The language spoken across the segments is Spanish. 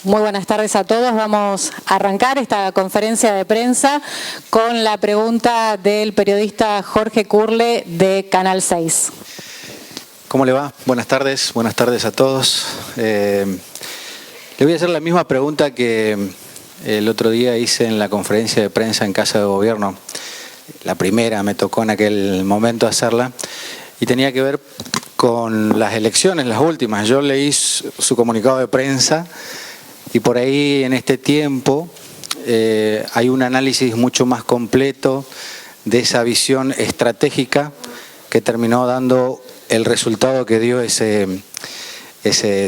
Muy buenas tardes a todos. Vamos a arrancar esta conferencia de prensa con la pregunta del periodista Jorge Curle de Canal 6. ¿Cómo le va? Buenas tardes a todos. Le voy a hacer la misma pregunta que el otro día hice en la conferencia de prensa en Casa de Gobierno. La primera me tocó en aquel momento hacerla y tenía que ver con las elecciones, las últimas. Yo leí su comunicado de prensa y por ahí en este tiempo hay un análisis mucho más completo de esa visión estratégica que terminó dando el resultado que dio ese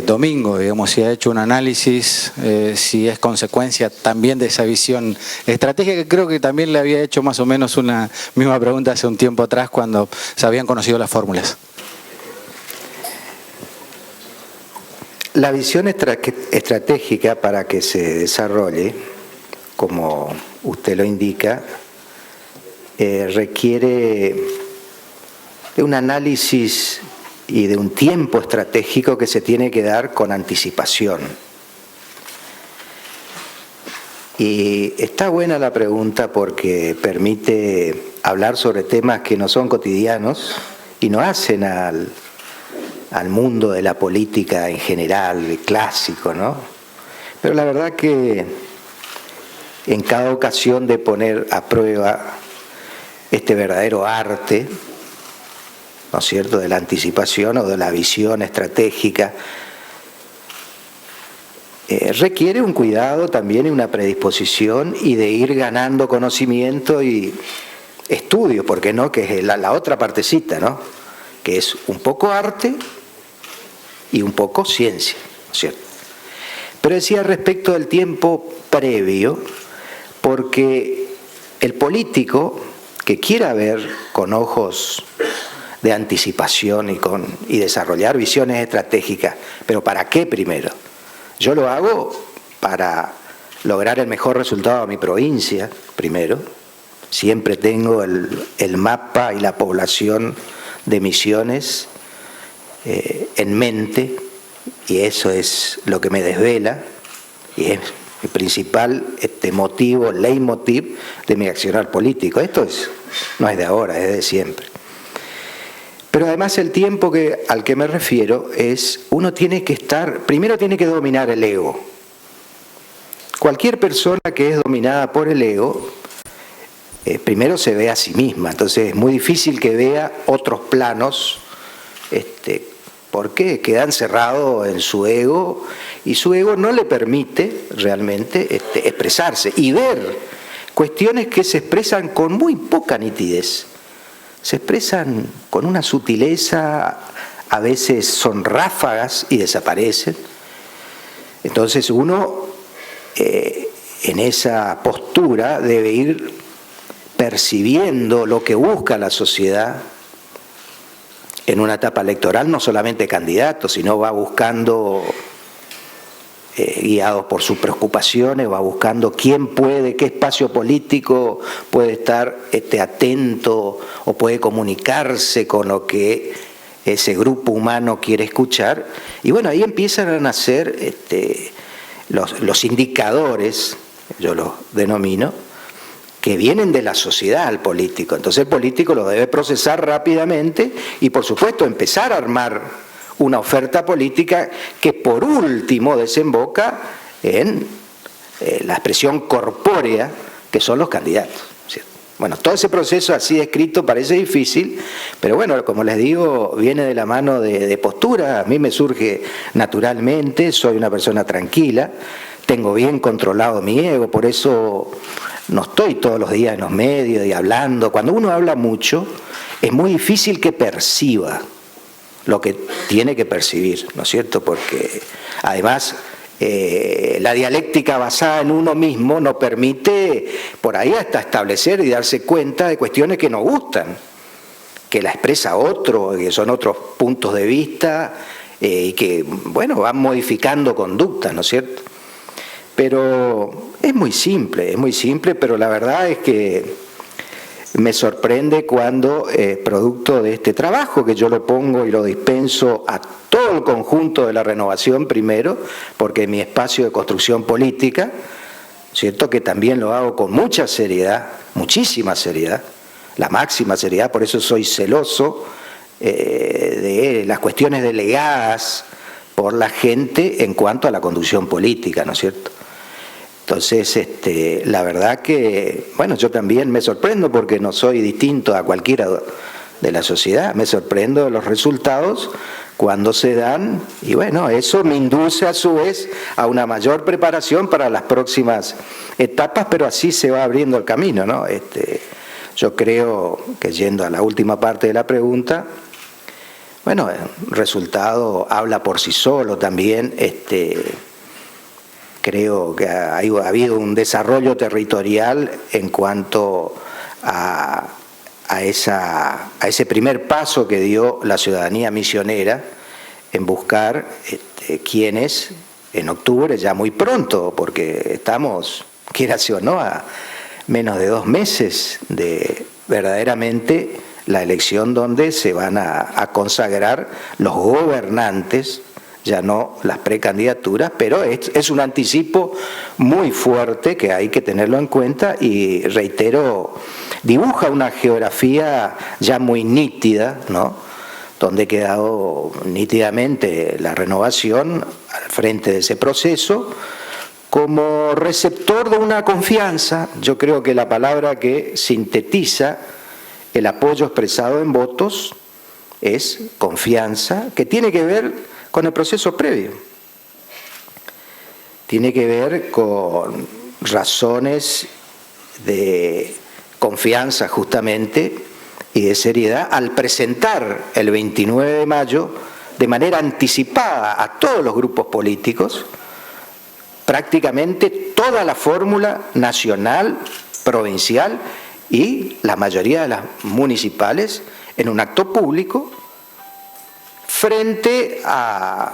domingo. Digamos, si ha hecho un análisis, si es consecuencia también de esa visión estratégica, que creo que también le había hecho más o menos una misma pregunta hace un tiempo atrás cuando se habían conocido las fórmulas. La visión estratégica para que se desarrolle, como usted lo indica, requiere de un análisis y de un tiempo estratégico que se tiene que dar con anticipación. Y está buena la pregunta porque permite hablar sobre temas que no son cotidianos y no hacen al mundo de la política en general, clásico, ¿no? Pero la verdad que en cada ocasión de poner a prueba este verdadero arte, ¿no es cierto?, de la anticipación o de la visión estratégica, requiere un cuidado también y una predisposición y de ir ganando conocimiento y estudio, ¿por qué no?, que es la otra partecita, ¿no?, que es un poco arte y un poco ciencia, ¿no es cierto? Pero decía respecto del tiempo previo, porque el político que quiera ver con ojos de anticipación y desarrollar visiones estratégicas, pero ¿para qué primero? Yo lo hago para lograr el mejor resultado de mi provincia, primero. Siempre tengo el mapa y la población de Misiones en mente, y eso es lo que me desvela y es el principal motivo, leitmotiv de mi accionar político. Esto no es de ahora, es de siempre. Pero además el tiempo al que me refiero es, uno tiene que primero tiene que dominar el ego. Cualquier persona que es dominada por el ego, primero se ve a sí misma, entonces es muy difícil que vea otros planos, porque queda encerrado en su ego y su ego no le permite realmente expresarse y ver cuestiones que se expresan con muy poca nitidez, se expresan con una sutileza, a veces son ráfagas y desaparecen. Entonces uno en esa postura debe ir percibiendo lo que busca la sociedad. En una etapa electoral no solamente candidatos, sino va buscando, guiados por sus preocupaciones, va buscando quién puede, qué espacio político puede estar atento o puede comunicarse con lo que ese grupo humano quiere escuchar. Y bueno, ahí empiezan a nacer los indicadores, yo los denomino, que vienen de la sociedad al político. Entonces el político lo debe procesar rápidamente y por supuesto empezar a armar una oferta política que por último desemboca en la expresión corpórea que son los candidatos, ¿cierto? Bueno, todo ese proceso así descrito parece difícil, pero bueno, como les digo, viene de la mano de postura. A mí me surge naturalmente, soy una persona tranquila, tengo bien controlado mi ego, por eso no estoy todos los días en los medios y hablando. Cuando uno habla mucho, es muy difícil que perciba lo que tiene que percibir, ¿no es cierto? Porque además la dialéctica basada en uno mismo nos permite por ahí hasta establecer y darse cuenta de cuestiones que nos gustan, que la expresa otro, que son otros puntos de vista y que, bueno, van modificando conductas, ¿no es cierto? Pero es muy simple, pero la verdad es que me sorprende cuando, producto de este trabajo, que yo lo pongo y lo dispenso a todo el conjunto de la renovación primero, porque es mi espacio de construcción política, ¿cierto? Que también lo hago con mucha seriedad, muchísima seriedad, la máxima seriedad, por eso soy celoso de las cuestiones delegadas por la gente en cuanto a la conducción política, ¿no es cierto? Entonces, la verdad que, bueno, yo también me sorprendo porque no soy distinto a cualquiera de la sociedad, me sorprendo de los resultados cuando se dan, y bueno, eso me induce a su vez a una mayor preparación para las próximas etapas, pero así se va abriendo el camino, ¿no? Yo creo que, yendo a la última parte de la pregunta, bueno, el resultado habla por sí solo también. Creo que ha habido un desarrollo territorial en cuanto a ese primer paso que dio la ciudadanía misionera en buscar quienes en octubre, ya muy pronto, porque estamos, quieras o no, a menos de 2 meses de verdaderamente la elección donde se van a consagrar los gobernantes, ya no las precandidaturas, pero es un anticipo muy fuerte que hay que tenerlo en cuenta y, reitero, dibuja una geografía ya muy nítida, ¿no? Donde ha quedado nítidamente la renovación al frente de ese proceso como receptor de una confianza. Yo creo que la palabra que sintetiza el apoyo expresado en votos es confianza, que tiene que ver con el proceso previo. Tiene que ver con razones de confianza justamente y de seriedad al presentar el 29 de mayo de manera anticipada a todos los grupos políticos prácticamente toda la fórmula nacional, provincial y la mayoría de las municipales en un acto público frente a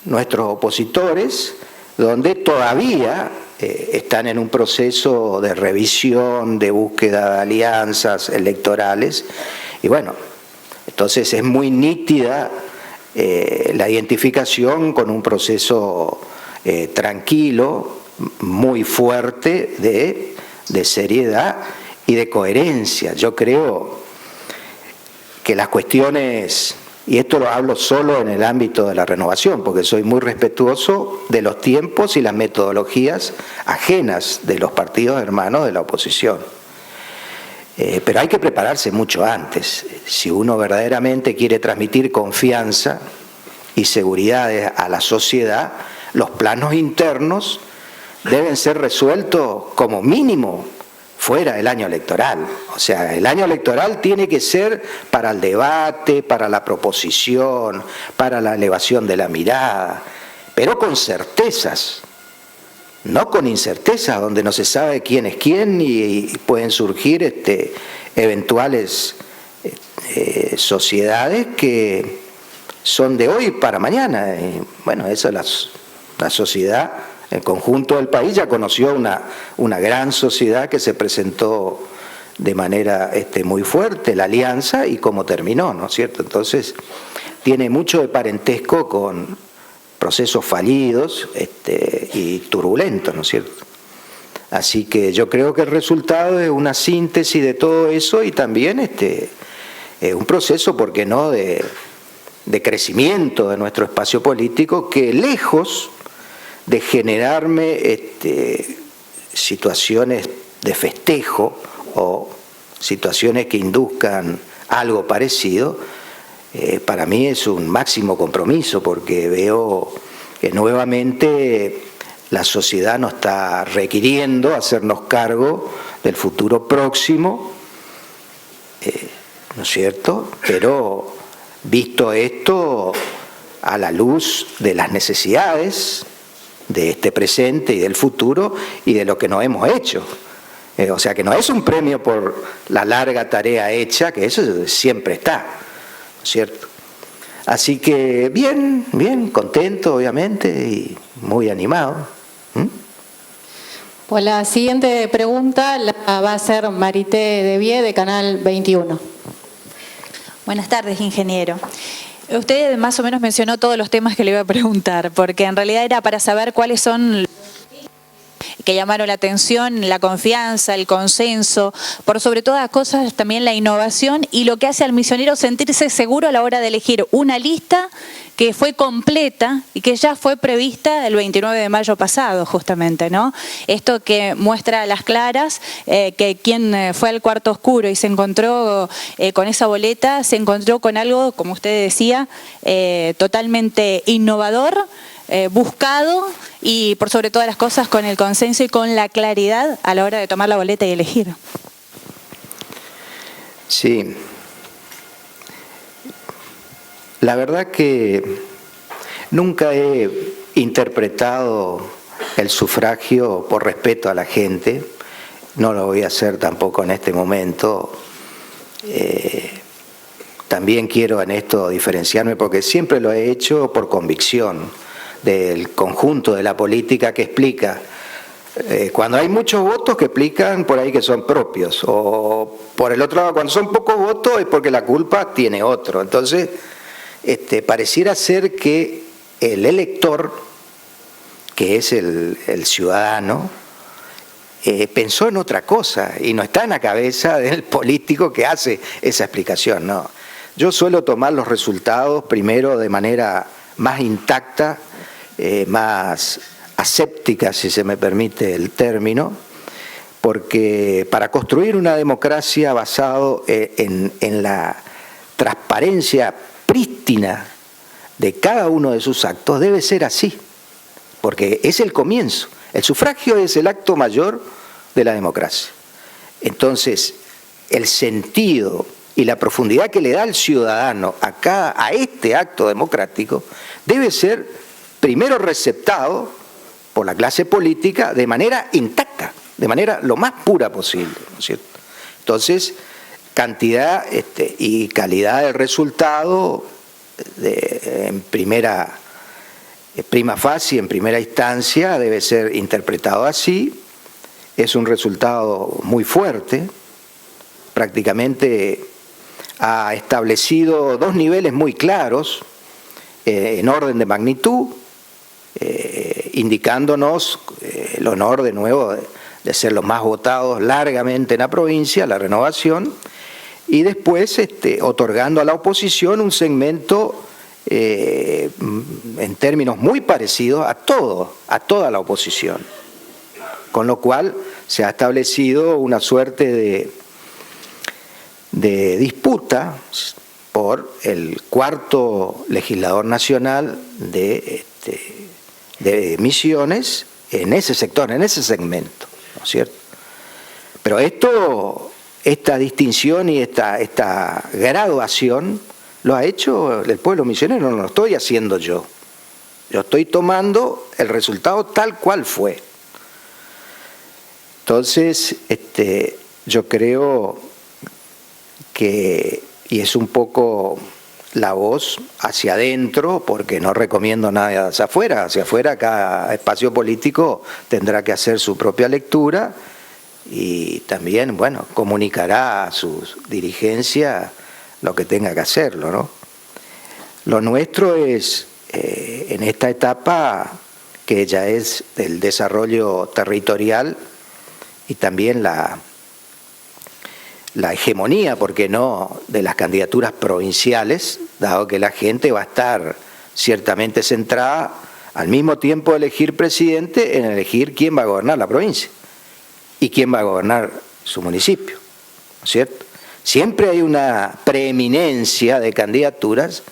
nuestros opositores, donde todavía están en un proceso de revisión, de búsqueda de alianzas electorales. Y bueno, entonces es muy nítida la identificación con un proceso tranquilo, muy fuerte de seriedad y de coherencia. Yo creo que las cuestiones, y esto lo hablo solo en el ámbito de la renovación, porque soy muy respetuoso de los tiempos y las metodologías ajenas de los partidos hermanos de la oposición. Pero hay que prepararse mucho antes. Si uno verdaderamente quiere transmitir confianza y seguridad a la sociedad, los planos internos deben ser resueltos como mínimo fuera del año electoral. O sea, el año electoral tiene que ser para el debate, para la proposición, para la elevación de la mirada, pero con certezas, no con incertezas, donde no se sabe quién es quién y pueden surgir eventuales sociedades que son de hoy para mañana. Y bueno, eso es la sociedad. El conjunto del país ya conoció una gran sociedad que se presentó de manera muy fuerte, la alianza, y cómo terminó, ¿no es cierto? Entonces, tiene mucho de parentesco con procesos fallidos y turbulentos, ¿no es cierto? Así que yo creo que el resultado es una síntesis de todo eso y también un proceso, ¿por qué no?, de crecimiento de nuestro espacio político, que lejos de generarme situaciones de festejo o situaciones que induzcan algo parecido, para mí es un máximo compromiso, porque veo que nuevamente la sociedad nos está requiriendo hacernos cargo del futuro próximo, ¿no es cierto? Pero visto esto a la luz de las necesidades de este presente y del futuro y de lo que no hemos hecho. O sea que no es un premio por la larga tarea hecha, que eso siempre está, ¿no es cierto? Así que bien, contento obviamente y muy animado. Pues la siguiente pregunta la va a hacer Marité Devié de Canal 21. Buenas tardes, ingeniero. Usted más o menos mencionó todos los temas que le iba a preguntar, porque en realidad era para saber cuáles son que llamaron la atención, la confianza, el consenso, por sobre todas las cosas también la innovación y lo que hace al misionero sentirse seguro a la hora de elegir una lista que fue completa y que ya fue prevista el 29 de mayo pasado justamente, ¿no? Esto que muestra a las claras que quien fue al cuarto oscuro y se encontró con esa boleta, se encontró con algo, como usted decía, totalmente innovador, buscado y por sobre todas las cosas con el consenso y con la claridad a la hora de tomar la boleta y elegir. Sí. La verdad que nunca he interpretado el sufragio por respeto a la gente, no lo voy a hacer tampoco en este momento. También quiero en esto diferenciarme porque siempre lo he hecho por convicción del conjunto de la política que explica. Cuando hay muchos votos que explican por ahí que son propios, o por el otro lado, cuando son pocos votos es porque la culpa tiene otro. Entonces, pareciera ser que el elector, que es el ciudadano, pensó en otra cosa y no está en la cabeza del político que hace esa explicación, no. Yo suelo tomar los resultados primero de manera más intacta, más aséptica, si se me permite el término, porque para construir una democracia basado en la transparencia prístina de cada uno de sus actos debe ser así, porque es el comienzo. El sufragio es el acto mayor de la democracia. Entonces, el sentido y la profundidad que le da el ciudadano a este acto democrático debe ser primero receptado por la clase política de manera intacta, de manera lo más pura posible, ¿no es cierto? Entonces, cantidad y calidad del resultado en prima facie, en primera instancia, debe ser interpretado así. Es un resultado muy fuerte, prácticamente ha establecido dos niveles muy claros en orden de magnitud, indicándonos el honor de nuevo de ser los más votados largamente en la provincia, la renovación, y después otorgando a la oposición un segmento en términos muy parecidos a toda la oposición, con lo cual se ha establecido una suerte de disputa por el cuarto legislador nacional de Misiones en ese sector, en ese segmento, ¿no es cierto? Pero esta distinción y esta graduación lo ha hecho el pueblo misionero, no lo estoy haciendo yo. Yo estoy tomando el resultado tal cual fue. Entonces, yo creo que, y es un poco la voz hacia adentro, porque no recomiendo nada hacia afuera cada espacio político tendrá que hacer su propia lectura y también, bueno, comunicará a su dirigencia lo que tenga que hacerlo, ¿no? Lo nuestro es, en esta etapa, que ya es del desarrollo territorial y también la hegemonía, ¿por qué no?, de las candidaturas provinciales, dado que la gente va a estar ciertamente centrada al mismo tiempo de elegir presidente en elegir quién va a gobernar la provincia y quién va a gobernar su municipio, ¿no es cierto? Siempre hay una preeminencia de candidaturas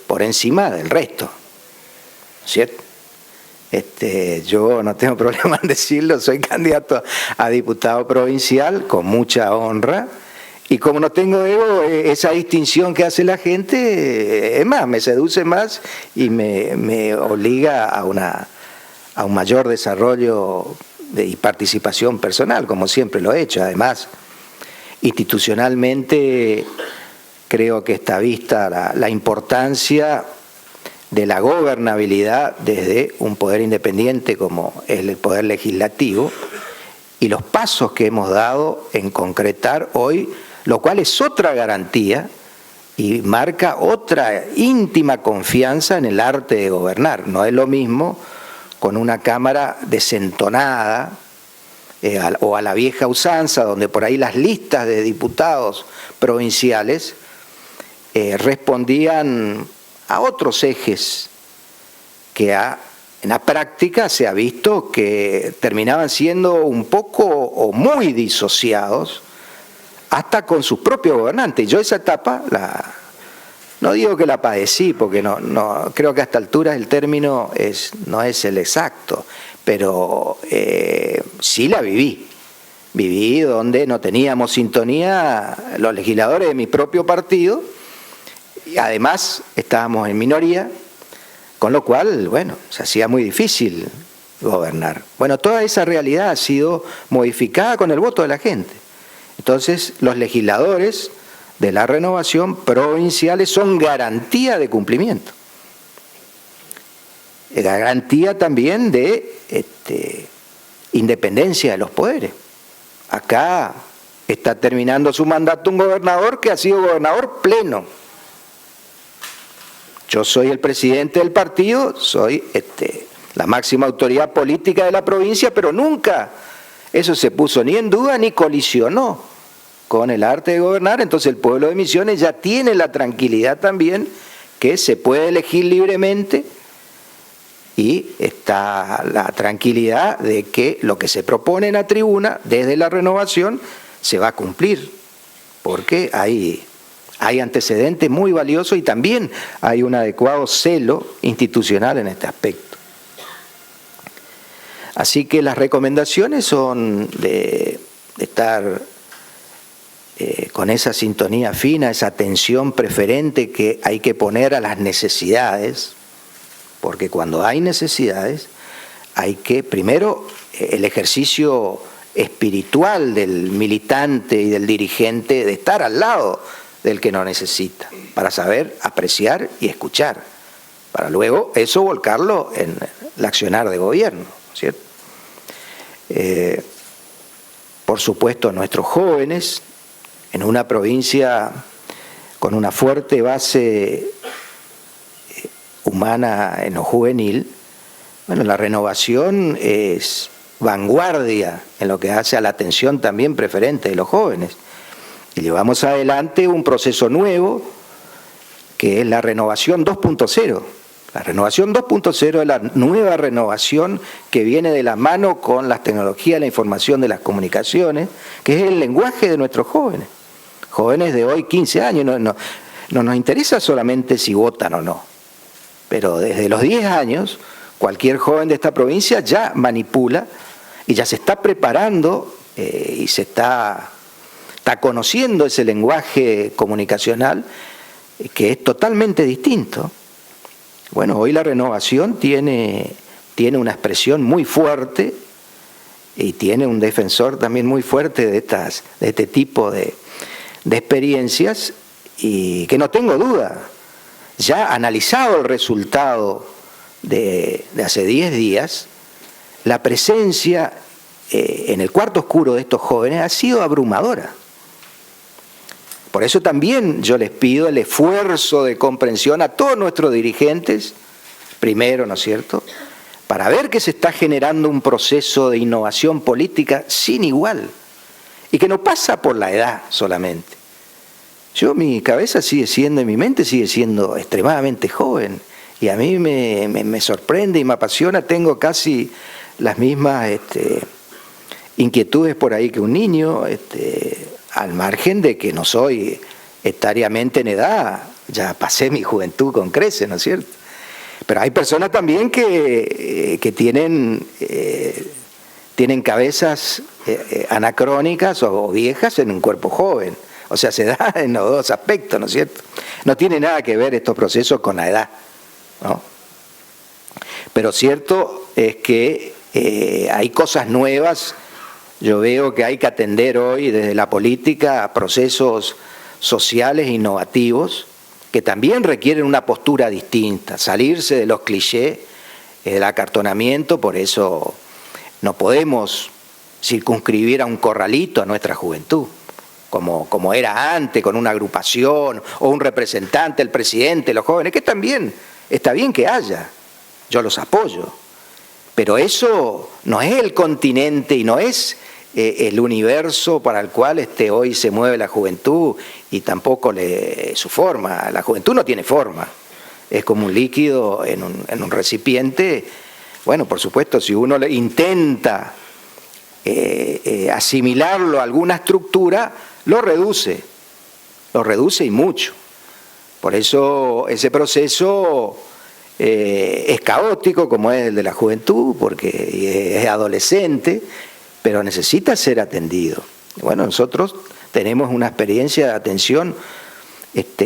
por encima del resto, ¿no es cierto? Yo no tengo problema en decirlo, soy candidato a diputado provincial con mucha honra y como no tengo ego, esa distinción que hace la gente, es más, me seduce más y me obliga a un mayor desarrollo y participación personal, como siempre lo he hecho. Además, institucionalmente creo que está vista la importancia de la gobernabilidad desde un poder independiente como es el poder legislativo, y los pasos que hemos dado en concretar hoy, lo cual es otra garantía y marca otra íntima confianza en el arte de gobernar. No es lo mismo con una Cámara desentonada o a la vieja usanza, donde por ahí las listas de diputados provinciales respondían a otros ejes que en la práctica se ha visto que terminaban siendo un poco o muy disociados hasta con sus propios gobernantes. Yo esa etapa, no digo que la padecí, porque no creo que a esta altura el término no es el exacto, pero sí la viví. Viví donde no teníamos sintonía los legisladores de mi propio partido, y además estábamos en minoría, con lo cual, bueno, se hacía muy difícil gobernar. Bueno, toda esa realidad ha sido modificada con el voto de la gente. Entonces, los legisladores de la renovación provinciales son garantía de cumplimiento. Garantía también de independencia de los poderes. Acá está terminando su mandato un gobernador que ha sido gobernador pleno. Yo soy el presidente del partido, soy la máxima autoridad política de la provincia, pero nunca eso se puso ni en duda ni colisionó con el arte de gobernar. Entonces el pueblo de Misiones ya tiene la tranquilidad también que se puede elegir libremente, y está la tranquilidad de que lo que se propone en la tribuna desde la renovación se va a cumplir, porque hay antecedentes muy valiosos y también hay un adecuado celo institucional en este aspecto. Así que las recomendaciones son de estar con esa sintonía fina, esa atención preferente que hay que poner a las necesidades, porque cuando hay necesidades hay que, primero, el ejercicio espiritual del militante y del dirigente de estar al lado del que no necesita, para saber apreciar y escuchar, para luego eso volcarlo en el accionar de gobierno, ¿cierto? Por supuesto, nuestros jóvenes, en una provincia con una fuerte base humana en lo juvenil, bueno, la renovación es vanguardia en lo que hace a la atención también preferente de los jóvenes. Y llevamos adelante un proceso nuevo que es la renovación 2.0. La renovación 2.0 es la nueva renovación que viene de la mano con las tecnologías de la información de las comunicaciones, que es el lenguaje de nuestros jóvenes. Jóvenes de hoy, 15 años, no nos interesa solamente si votan o no, pero desde los 10 años cualquier joven de esta provincia ya manipula y ya se está preparando y se está conociendo ese lenguaje comunicacional que es totalmente distinto. Bueno, hoy la renovación tiene una expresión muy fuerte y tiene un defensor también muy fuerte de este tipo de experiencias, y que no tengo duda, ya analizado el resultado de hace 10 días, la presencia en el cuarto oscuro de estos jóvenes ha sido abrumadora. Por eso también yo les pido el esfuerzo de comprensión a todos nuestros dirigentes, primero, ¿no es cierto?, para ver que se está generando un proceso de innovación política sin igual, y que no pasa por la edad solamente. Mi cabeza sigue siendo, mi mente sigue siendo extremadamente joven, y a mí me sorprende y me apasiona, tengo casi las mismas inquietudes por ahí que un niño, al margen de que no soy etariamente en edad, ya pasé mi juventud con creces, ¿no es cierto? Pero hay personas también que tienen cabezas anacrónicas o viejas en un cuerpo joven. O sea, se da en los dos aspectos, ¿no es cierto? No tiene nada que ver estos procesos con la edad, ¿no? Pero cierto es que hay cosas nuevas. Yo veo que hay que atender hoy desde la política a procesos sociales innovativos que también requieren una postura distinta, salirse de los clichés, del acartonamiento. Por eso no podemos circunscribir a un corralito a nuestra juventud, como era antes, con una agrupación o un representante, el presidente, los jóvenes, que también está bien que haya, yo los apoyo, pero eso no es el continente y no es el universo para el cual hoy se mueve la juventud, y tampoco su forma. La juventud no tiene forma, es como un líquido en un recipiente. Bueno, por supuesto, si uno intenta asimilarlo a alguna estructura, lo reduce y mucho. Por eso ese proceso es caótico, como es el de la juventud, porque es adolescente, pero necesita ser atendido. Bueno, nosotros tenemos una experiencia de atención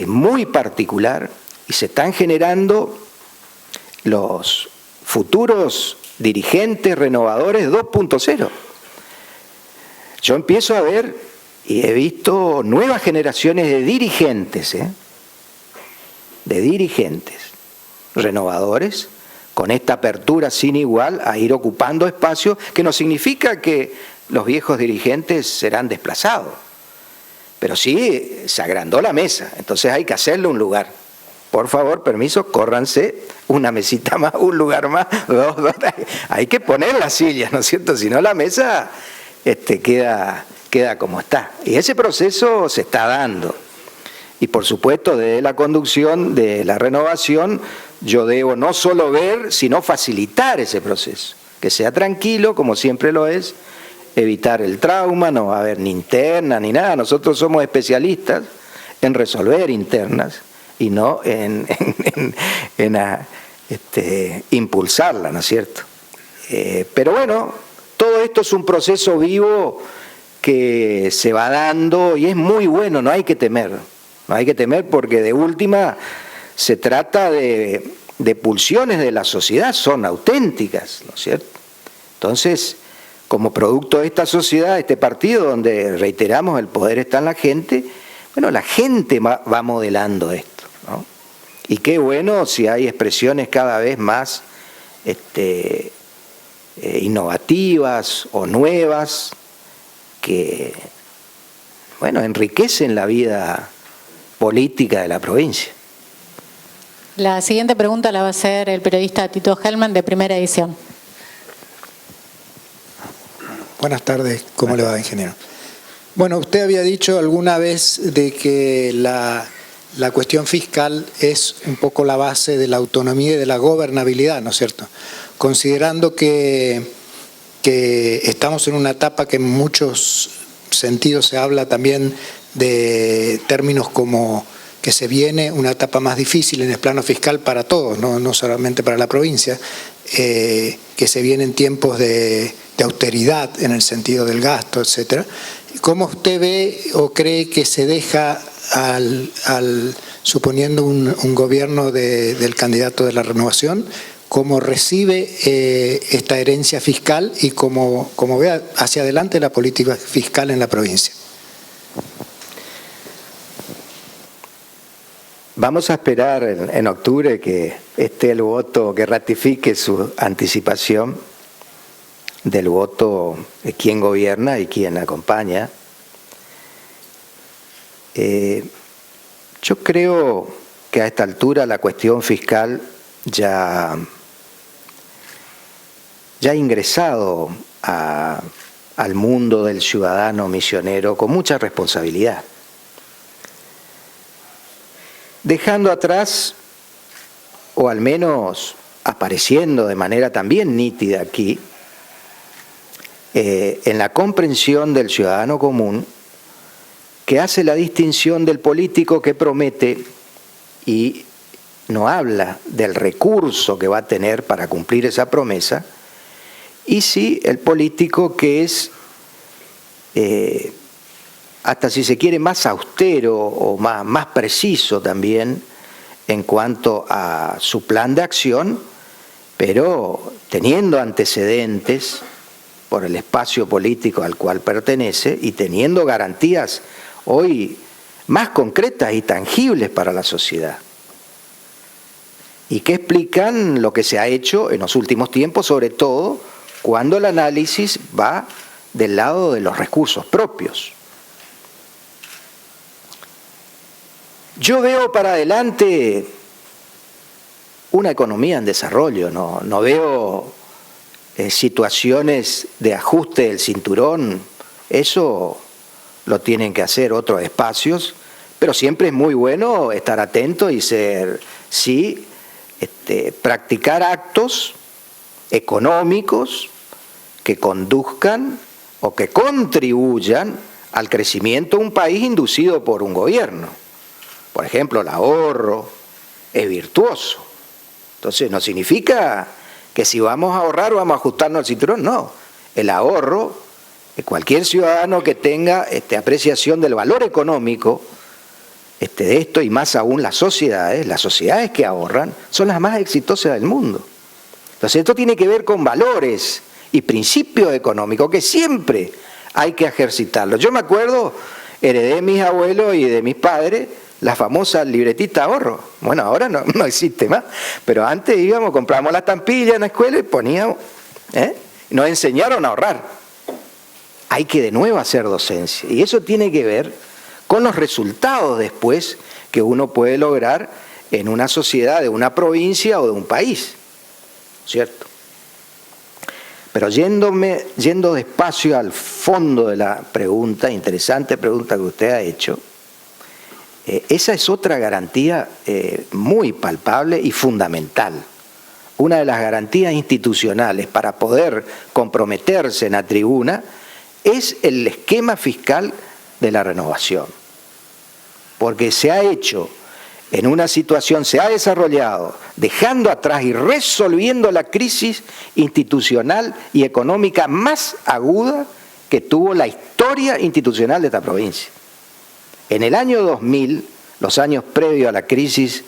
muy particular, y se están generando los futuros dirigentes renovadores 2.0. Yo empiezo a ver y he visto nuevas generaciones de dirigentes renovadores, con esta apertura sin igual a ir ocupando espacios, que no significa que los viejos dirigentes serán desplazados, pero sí se agrandó la mesa, entonces hay que hacerle un lugar. Por favor, permiso, córranse una mesita más, un lugar más, dos, hay que poner las sillas, ¿no es cierto? Si no, la mesa queda como está. Y ese proceso se está dando. Y por supuesto, desde la conducción de la renovación, yo debo no solo ver, sino facilitar ese proceso. Que sea tranquilo, como siempre lo es, evitar el trauma, no va a haber ni interna ni nada. Nosotros somos especialistas en resolver internas y no en impulsarla, ¿no es cierto? Pero bueno, todo esto es un proceso vivo que se va dando y es muy bueno, no hay que temer. No hay que temer, porque de última se trata de pulsiones de la sociedad, son auténticas, ¿no es cierto? Entonces, como producto de esta sociedad, este partido donde reiteramos el poder está en la gente, bueno, la gente va modelando esto, ¿no? Y qué bueno si hay expresiones cada vez más innovativas o nuevas que, bueno, enriquecen la vida política de la provincia. La siguiente pregunta la va a hacer el periodista Tito Hellman, de Primera Edición. Buenas tardes, ¿cómo le va, ingeniero? Bueno, usted había dicho alguna vez de que la cuestión fiscal es un poco la base de la autonomía y de la gobernabilidad, ¿no es cierto? Considerando que estamos en una etapa que en muchos sentidos se habla también de términos como que se viene una etapa más difícil en el plano fiscal para todos, no solamente para la provincia, que se vienen tiempos de austeridad en el sentido del gasto, etcétera. ¿Cómo usted ve o cree que se deja suponiendo un gobierno del candidato de la renovación, cómo recibe esta herencia fiscal y cómo ve hacia adelante la política fiscal en la provincia? Vamos a esperar en octubre que esté el voto que ratifique su anticipación del voto de quién gobierna y quién acompaña. Yo creo que a esta altura la cuestión fiscal ya ha ingresado al mundo del ciudadano misionero con mucha responsabilidad, dejando atrás, o al menos apareciendo de manera también nítida aquí, en la comprensión del ciudadano común, que hace la distinción del político que promete y no habla del recurso que va a tener para cumplir esa promesa, y sí el político que es, hasta si se quiere, más austero o más preciso también en cuanto a su plan de acción, pero teniendo antecedentes por el espacio político al cual pertenece y teniendo garantías. Hoy más concretas y tangibles para la sociedad, y que explican lo que se ha hecho en los últimos tiempos, sobre todo cuando el análisis va del lado de los recursos propios. Yo veo para adelante una economía en desarrollo, no veo situaciones de ajuste del cinturón. Eso lo tienen que hacer otros espacios, pero siempre es muy bueno estar atento y practicar actos económicos que conduzcan o que contribuyan al crecimiento de un país inducido por un gobierno. Por ejemplo, el ahorro es virtuoso. Entonces, no significa que si vamos a ahorrar vamos a ajustarnos al cinturón, no. El ahorro, cualquier ciudadano que tenga apreciación del valor económico de esto, y más aún las sociedades que ahorran son las más exitosas del mundo. Entonces, esto tiene que ver con valores y principios económicos que siempre hay que ejercitarlos. Yo me acuerdo, heredé de mis abuelos y de mis padres la famosa libretita de ahorro. Bueno, ahora no existe más, pero antes íbamos, comprábamos la estampilla en la escuela y poníamos, y nos enseñaron a ahorrar. Hay que de nuevo hacer docencia, y eso tiene que ver con los resultados después que uno puede lograr en una sociedad de una provincia o de un país, ¿cierto? Pero yendo despacio al fondo de la pregunta, interesante pregunta que usted ha hecho, esa es otra garantía muy palpable y fundamental. Una de las garantías institucionales para poder comprometerse en la tribuna es el esquema fiscal de la renovación. Porque se ha hecho en una situación, se ha desarrollado dejando atrás y resolviendo la crisis institucional y económica más aguda que tuvo la historia institucional de esta provincia. En el año 2000, los años previos a la crisis,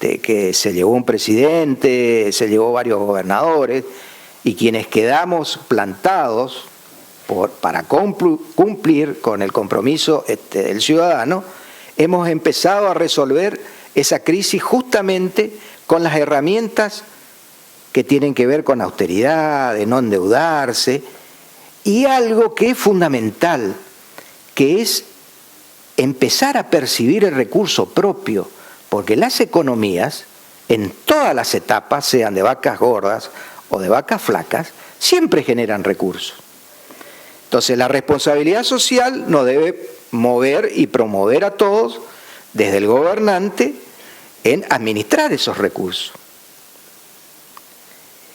que se llevó un presidente, se llevó varios gobernadores, y quienes quedamos plantados para cumplir con el compromiso del ciudadano, hemos empezado a resolver esa crisis justamente con las herramientas que tienen que ver con austeridad, de no endeudarse, y algo que es fundamental, que es empezar a percibir el recurso propio, porque las economías, en todas las etapas, sean de vacas gordas o de vacas flacas, siempre generan recursos. Entonces, la responsabilidad social nos debe mover y promover a todos, desde el gobernante, en administrar esos recursos.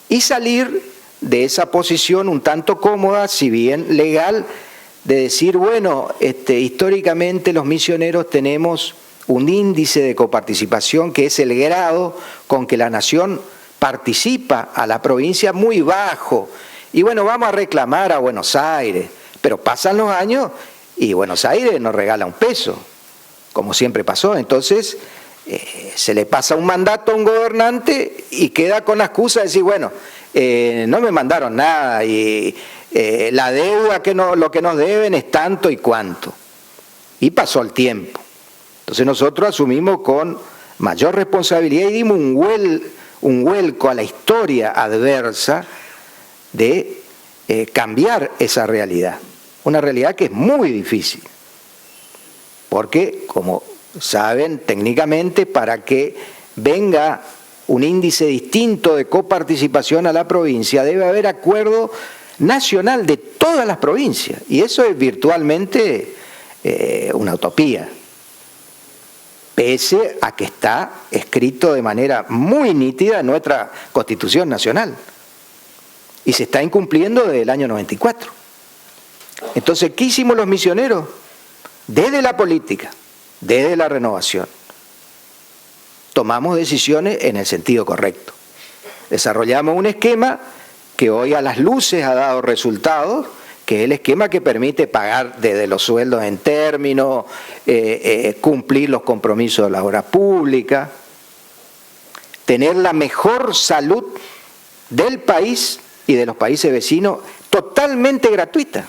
Y salir de esa posición un tanto cómoda, si bien legal, de decir, bueno, históricamente los misioneros tenemos un índice de coparticipación que es el grado con que la nación participa a la provincia muy bajo. Y bueno, vamos a reclamar a Buenos Aires, pero pasan los años y Buenos Aires nos regala un peso, como siempre pasó. Entonces, se le pasa un mandato a un gobernante y queda con la excusa de decir, bueno, no me mandaron nada y la deuda, lo que nos deben es tanto y cuanto. Y pasó el tiempo. Entonces nosotros asumimos con mayor responsabilidad y dimos un vuelco a la historia adversa de cambiar esa realidad. Una realidad que es muy difícil. Porque, como saben, técnicamente, para que venga un índice distinto de coparticipación a la provincia, debe haber acuerdo nacional de todas las provincias, y eso es virtualmente una utopía, pese a que está escrito de manera muy nítida en nuestra Constitución Nacional, y se está incumpliendo desde el año 94. Entonces, ¿qué hicimos los misioneros? Desde la política, desde la renovación, tomamos decisiones en el sentido correcto. Desarrollamos un esquema que hoy a las luces ha dado resultados, que es el esquema que permite pagar desde los sueldos en términos, cumplir los compromisos de la obra pública, tener la mejor salud del país y de los países vecinos totalmente gratuita.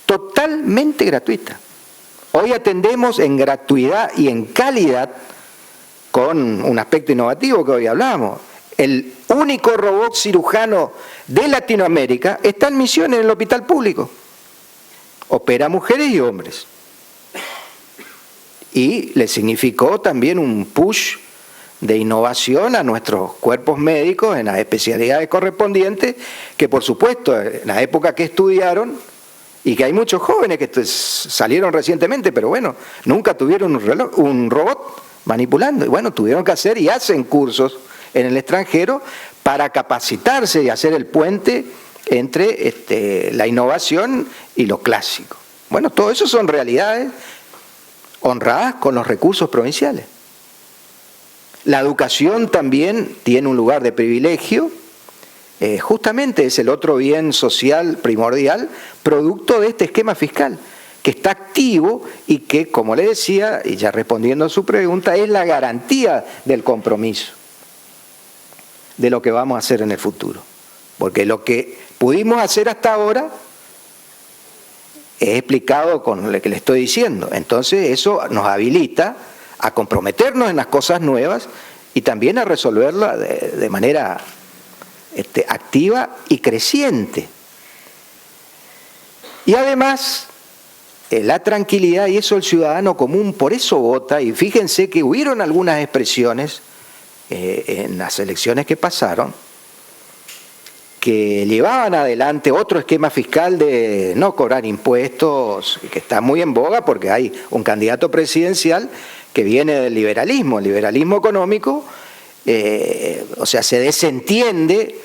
Totalmente gratuita. Hoy atendemos en gratuidad y en calidad con un aspecto innovativo que hoy hablamos. El único robot cirujano de Latinoamérica está en Misiones, en el hospital público. Opera mujeres y hombres. Y le significó también un push de innovación a nuestros cuerpos médicos en las especialidades correspondientes, que por supuesto en la época que estudiaron, y que hay muchos jóvenes que salieron recientemente, pero bueno, nunca tuvieron un robot manipulando, y bueno, tuvieron que hacer y hacen cursos en el extranjero para capacitarse y hacer el puente entre la innovación y lo clásico. Bueno, todo eso son realidades honradas con los recursos provinciales. La educación también tiene un lugar de privilegio, justamente es el otro bien social primordial, producto de este esquema fiscal, que está activo y que, como le decía, y ya respondiendo a su pregunta, es la garantía del compromiso de lo que vamos a hacer en el futuro. Porque lo que pudimos hacer hasta ahora es explicado con lo que le estoy diciendo. Entonces eso nos habilita a comprometernos en las cosas nuevas y también a resolverlas de manera activa y creciente. Y además, la tranquilidad, y eso el ciudadano común por eso vota, y fíjense que hubieron algunas expresiones en las elecciones que pasaron, que llevaban adelante otro esquema fiscal de no cobrar impuestos, que está muy en boga porque hay un candidato presidencial que viene del liberalismo. El liberalismo económico, o sea, se desentiende,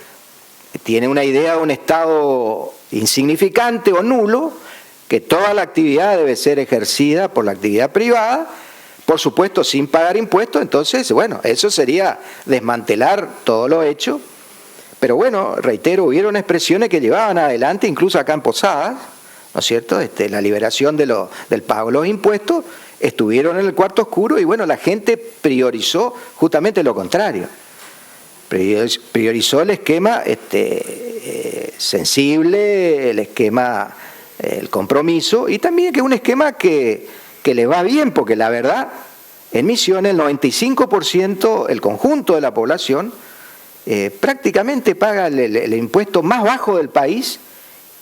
tiene una idea de un Estado insignificante o nulo, que toda la actividad debe ser ejercida por la actividad privada, por supuesto sin pagar impuestos. Entonces, bueno, eso sería desmantelar todo lo hecho. Pero bueno, reitero, hubieron expresiones que llevaban adelante, incluso acá en Posadas, ¿no es cierto?, la liberación del pago de los impuestos, estuvieron en el cuarto oscuro y bueno, la gente priorizó justamente lo contrario. Priorizó el esquema sensible, el esquema, el compromiso, y también que es un esquema que le va bien, porque la verdad, en Misiones el 95%, el conjunto de la población, prácticamente paga el impuesto más bajo del país,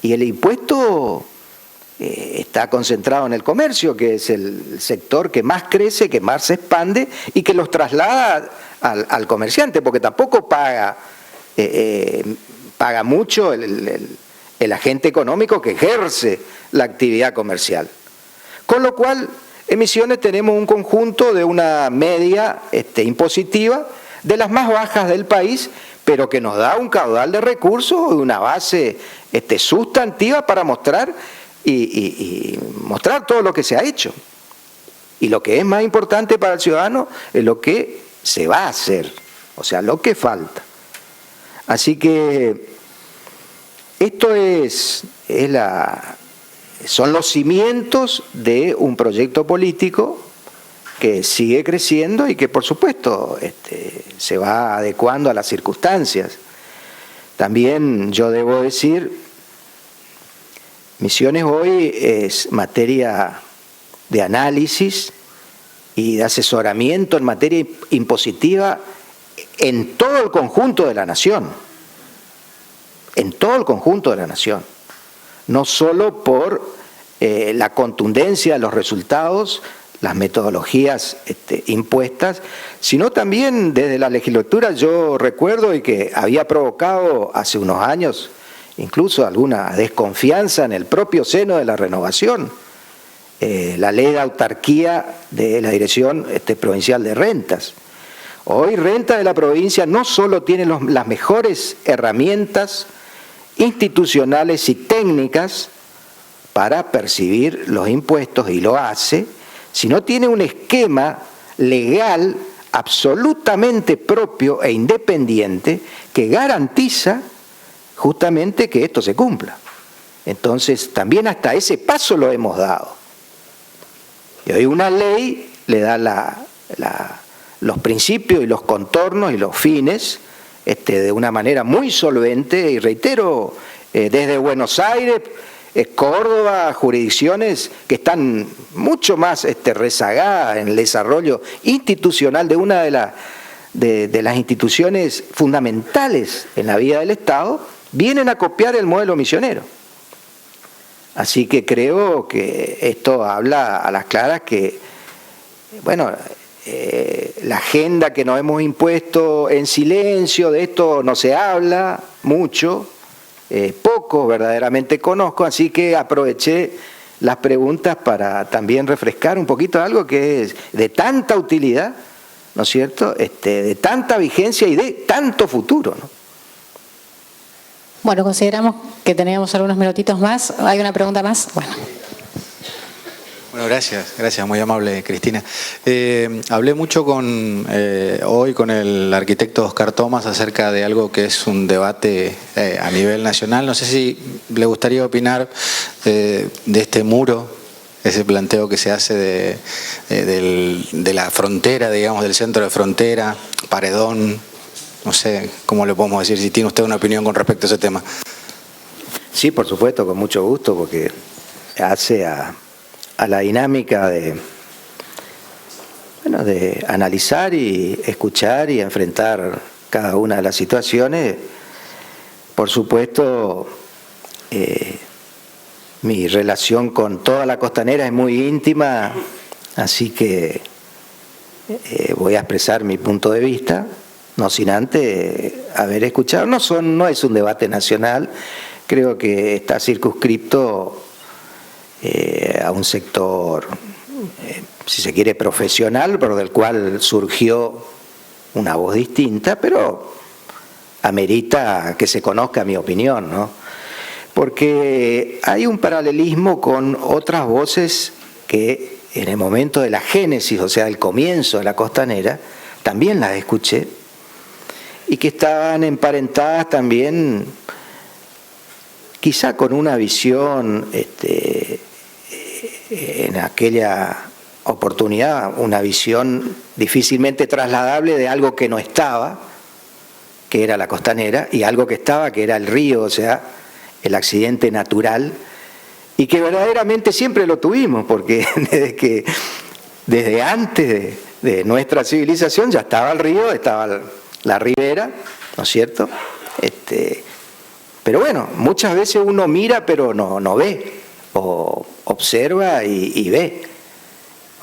y el impuesto está concentrado en el comercio, que es el sector que más crece, que más se expande y que los traslada al comerciante, porque tampoco paga mucho el agente económico que ejerce la actividad comercial. Con lo cual, en Misiones tenemos un conjunto de una media impositiva de las más bajas del país, pero que nos da un caudal de recursos y una base sustantiva para mostrar y mostrar todo lo que se ha hecho. Y lo que es más importante para el ciudadano es lo que se va a hacer, o sea, lo que falta. Así que esto son los cimientos de un proyecto político que sigue creciendo y que por supuesto se va adecuando a las circunstancias. También yo debo decir, Misiones hoy es materia de análisis y de asesoramiento en materia impositiva en todo el conjunto de la nación, en todo el conjunto de la nación, no solo por la contundencia de los resultados, las metodologías impuestas, sino también desde la legislatura. Yo recuerdo y que había provocado hace unos años incluso alguna desconfianza en el propio seno de la renovación, la ley de autarquía de la Dirección Provincial de Rentas. Hoy Renta de la provincia no solo tiene las mejores herramientas institucionales y técnicas para percibir los impuestos, y lo hace, sino tiene un esquema legal absolutamente propio e independiente que garantiza justamente que esto se cumpla. Entonces, también hasta ese paso lo hemos dado. Y hoy una ley le da los principios y los contornos y los fines de una manera muy solvente, y reitero, desde Buenos Aires Córdoba, jurisdicciones que están mucho más rezagadas en el desarrollo institucional de una de las instituciones fundamentales en la vida del Estado, vienen a copiar el modelo misionero. Así que creo que esto habla a las claras que, bueno, la agenda que nos hemos impuesto en silencio, de esto no se habla mucho, poco verdaderamente conozco, así que aproveché las preguntas para también refrescar un poquito algo que es de tanta utilidad, ¿no es cierto?, de tanta vigencia y de tanto futuro, ¿no? Bueno, consideramos que teníamos algunos minutitos más. ¿Hay una pregunta más? Bueno, gracias, muy amable, Cristina. Hablé mucho hoy con el arquitecto Oscar Tomás acerca de algo que es un debate a nivel nacional. No sé si le gustaría opinar de este muro, ese planteo que se hace de la frontera, digamos, del centro de frontera, paredón. No sé cómo le podemos decir, si tiene usted una opinión con respecto a ese tema. Sí, por supuesto, con mucho gusto, porque hace a la dinámica de analizar y escuchar y enfrentar cada una de las situaciones. Por supuesto, mi relación con toda la costanera es muy íntima, así que voy a expresar mi punto de vista, no sin antes haber escuchado. No es un debate nacional, creo que está circunscripto a un sector, si se quiere, profesional, pero del cual surgió una voz distinta, pero amerita que se conozca mi opinión, ¿no? Porque hay un paralelismo con otras voces que en el momento de la génesis, o sea, el comienzo de la costanera, también las escuché, y que estaban emparentadas también quizá con una visión, en aquella oportunidad, una visión difícilmente trasladable de algo que no estaba, que era la costanera, y algo que estaba, que era el río, o sea, el accidente natural, y que verdaderamente siempre lo tuvimos, porque desde antes de nuestra civilización ya estaba el río, estaba la ribera, ¿no es cierto? Pero bueno, muchas veces uno mira pero no ve, o observa y ve.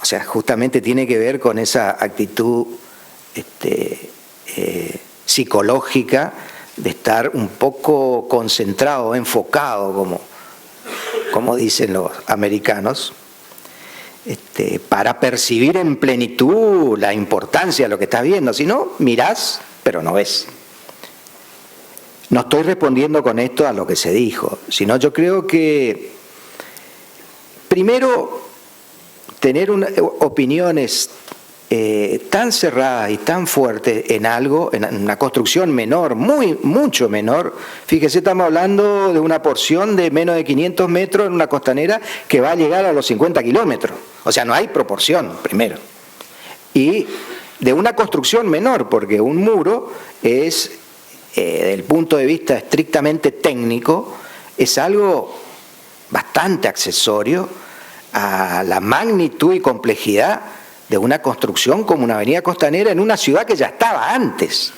O sea, justamente tiene que ver con esa actitud psicológica de estar un poco concentrado, enfocado, como dicen los americanos, para percibir en plenitud la importancia de lo que estás viendo. Si no, mirás, pero no ves. No estoy respondiendo con esto a lo que se dijo, sino yo creo que, primero, tener opiniones tan cerradas y tan fuertes en algo, en una construcción menor, mucho menor. Fíjese, estamos hablando de una porción de menos de 500 metros en una costanera que va a llegar a los 50 kilómetros. O sea, no hay proporción, primero. Y de una construcción menor, porque un muro es, desde el punto de vista estrictamente técnico, es algo bastante accesorio a la magnitud y complejidad de una construcción como una avenida costanera en una ciudad que ya estaba antes.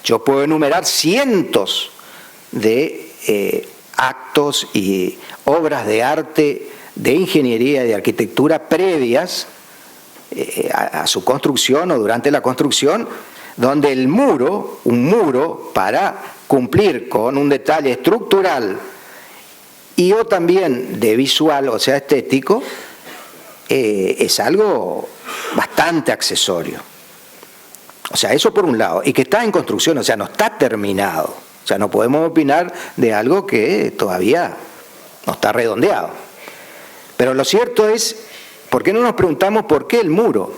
Yo puedo enumerar cientos de actos y obras de arte, de ingeniería y de arquitectura previas a su construcción o durante la construcción, donde el muro, un muro para cumplir con un detalle estructural y o también de visual, o sea, estético, es algo bastante accesorio. O sea, eso por un lado, y que está en construcción, o sea, no está terminado. O sea, no podemos opinar de algo que todavía no está redondeado. Pero lo cierto es, ¿por qué no nos preguntamos por qué el muro?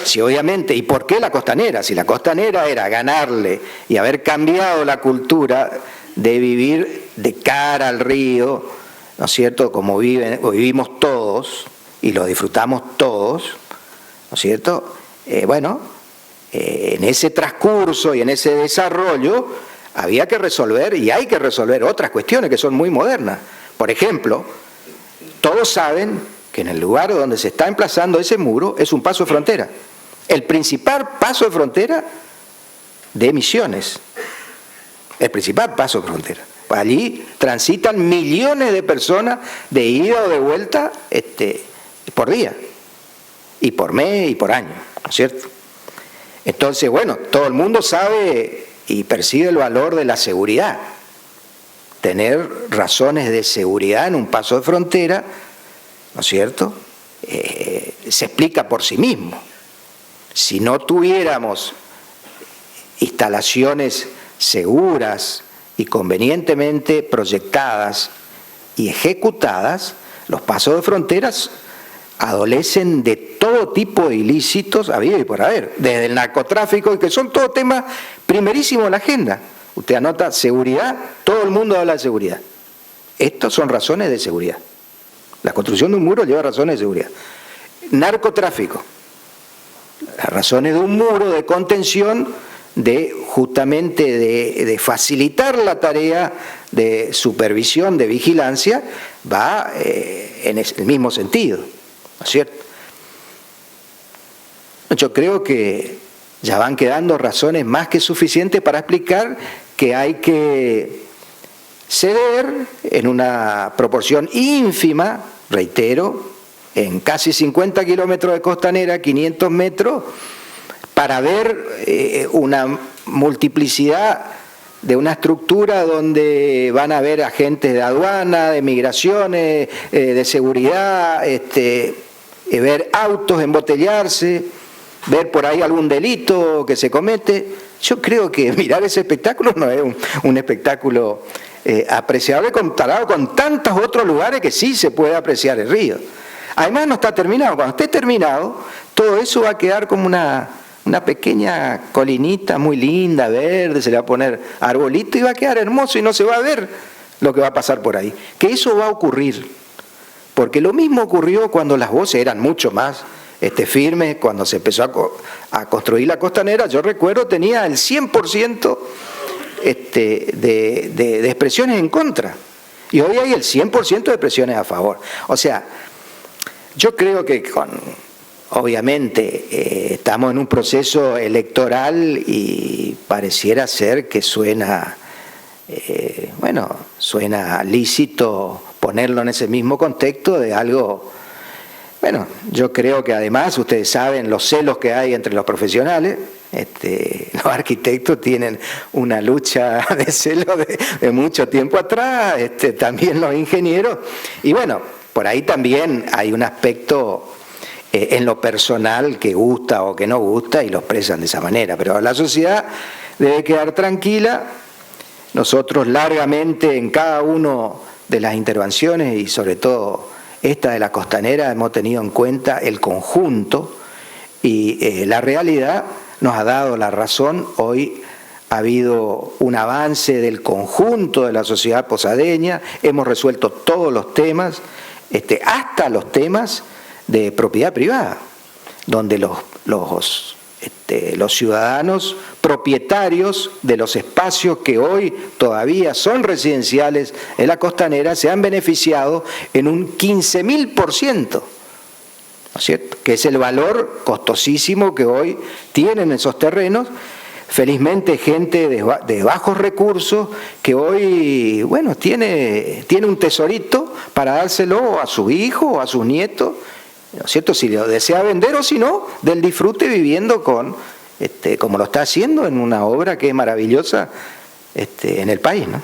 Si obviamente, ¿y por qué la costanera? Si la costanera era ganarle y haber cambiado la cultura de vivir de cara al río, ¿no es cierto?, como vivimos todos y lo disfrutamos todos, ¿no es cierto? En ese transcurso y en ese desarrollo había que resolver y hay que resolver otras cuestiones que son muy modernas. Por ejemplo, todos saben que en el lugar donde se está emplazando ese muro es un paso de frontera. El principal paso de frontera de Misiones. El principal paso de frontera. Allí transitan millones de personas de ida o de vuelta por día, y por mes y por año, ¿no es cierto? Entonces, bueno, todo el mundo sabe y percibe el valor de la seguridad. Tener razones de seguridad en un paso de frontera, ¿no es cierto?, se explica por sí mismo. Si no tuviéramos instalaciones seguras y convenientemente proyectadas y ejecutadas, los pasos de fronteras adolecen de todo tipo de ilícitos habido y por haber, desde el narcotráfico, que son todos temas primerísimos en la agenda. Usted anota seguridad, todo el mundo habla de seguridad. Estos son razones de seguridad. La construcción de un muro lleva razones de seguridad. Narcotráfico, las razones de un muro de contención, justamente de facilitar la tarea de supervisión, de vigilancia, va en el mismo sentido, ¿no es cierto? Yo creo que ya van quedando razones más que suficientes para explicar que hay que ceder en una proporción ínfima, reitero, en casi 50 kilómetros de costanera, 500 metros, para ver una multiplicidad de una estructura donde van a haber agentes de aduana, de migraciones, de seguridad, ver autos embotellarse, ver por ahí algún delito que se comete. Yo creo que mirar ese espectáculo no es un espectáculo apreciable comparado con tantos otros lugares que sí se puede apreciar el río. Además no está terminado. Cuando esté terminado, todo eso va a quedar como una pequeña colinita muy linda, verde, se le va a poner arbolito y va a quedar hermoso y no se va a ver lo que va a pasar por ahí. Que eso va a ocurrir, porque lo mismo ocurrió cuando las voces eran mucho más firmes, cuando se empezó a construir la costanera. Yo recuerdo tenía el 100% de expresiones en contra, y hoy hay el 100% de expresiones a favor. O sea, yo creo que obviamente estamos en un proceso electoral y pareciera ser que suena lícito ponerlo en ese mismo contexto de algo. Bueno, yo creo que además ustedes saben los celos que hay entre los profesionales. Los arquitectos tienen una lucha de celos de mucho tiempo atrás, también los ingenieros, y bueno, por ahí también hay un aspecto en lo personal que gusta o que no gusta y lo expresan de esa manera, pero la sociedad debe quedar tranquila. Nosotros largamente en cada una de las intervenciones y sobre todo esta de la costanera hemos tenido en cuenta el conjunto y la realidad nos ha dado la razón. Hoy ha habido un avance del conjunto de la sociedad posadeña, hemos resuelto todos los temas, hasta los temas de propiedad privada, donde los ciudadanos propietarios de los espacios que hoy todavía son residenciales en la costanera se han beneficiado en un 15.000%, ¿no es cierto?, que es el valor costosísimo que hoy tienen esos terrenos. Felizmente gente de bajos recursos que hoy, bueno, tiene un tesorito para dárselo a su hijo o a sus nietos, ¿no es cierto?, si lo desea vender o si no, del disfrute viviendo como lo está haciendo en una obra que es maravillosa en el país, ¿no?